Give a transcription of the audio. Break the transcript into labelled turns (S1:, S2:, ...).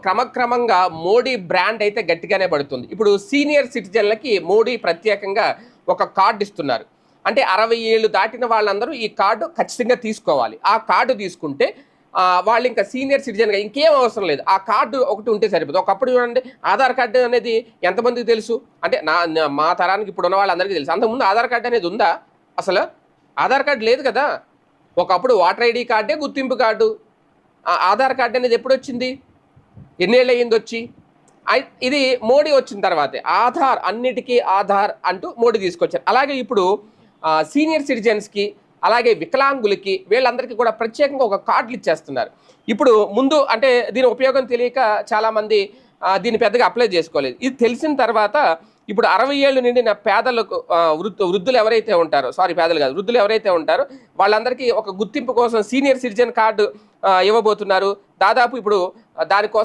S1: క్రమక్రమంగా మోడీ బ్రాండ్ అయితే గట్టిగానే పడుతుంది. ఇప్పుడు సీనియర్ సిటిజన్లకి మోడీ ప్రత్యేకంగా ఒక కార్డు ఇస్తున్నారు. అంటే 60 ఏళ్ళు దాటిన వాళ్ళందరూ ఈ కార్డు ఖచ్చితంగా తీసుకోవాలి. ఆ కార్డు తీసుకుంటే వాళ్ళు ఇంకా సీనియర్ సిటిజన్గా ఇంకేం అవసరం లేదు. ఆ కార్డు ఒకటి ఉంటే సరిపోతుంది. ఒకప్పుడు చూడండి, ఆధార్ కార్డు అనేది ఎంతమందికి తెలుసు అంటే మా తరానికి ఇప్పుడు ఉన్న వాళ్ళందరికీ తెలుసు. అంతకుముందు ఆధార్ కార్డు అనేది ఉందా? అసలు ఆధార్ కార్డు లేదు కదా. ఒకప్పుడు ఓటర్ ఐడి కార్డే గుర్తింపు కార్డు. ఆధార్ కార్డు అనేది ఎప్పుడు వచ్చింది? ఎన్నేళ్ళు అయ్యింది వచ్చి? ఇది మోడీ వచ్చిన తర్వాతే ఆధార్, అన్నిటికీ ఆధార్ అంటూ మోడీ తీసుకొచ్చారు. అలాగే ఇప్పుడు సీనియర్ సిటిజన్స్కి, అలాగే వికలాంగులకి, వీళ్ళందరికీ కూడా ప్రత్యేకంగా ఒక కార్డులు ఇచ్చేస్తున్నారు. ఇప్పుడు ముందు అంటే దీని ఉపయోగం తెలియక చాలామంది దీన్ని పెద్దగా అప్లై చేసుకోలేదు. ఇది తెలిసిన తర్వాత ఇప్పుడు 60 ఏళ్ళు నిండిన పేదలకు వృద్ధులు ఎవరైతే ఉంటారో, పేదలు కాదు, వృద్ధులు ఎవరైతే ఉంటారో వాళ్ళందరికీ ఒక గుర్తింపు కోసం సీనియర్ సిటిజన్ కార్డు ఇవ్వబోతున్నారు. దాదాపు ఇప్పుడు దానికోసం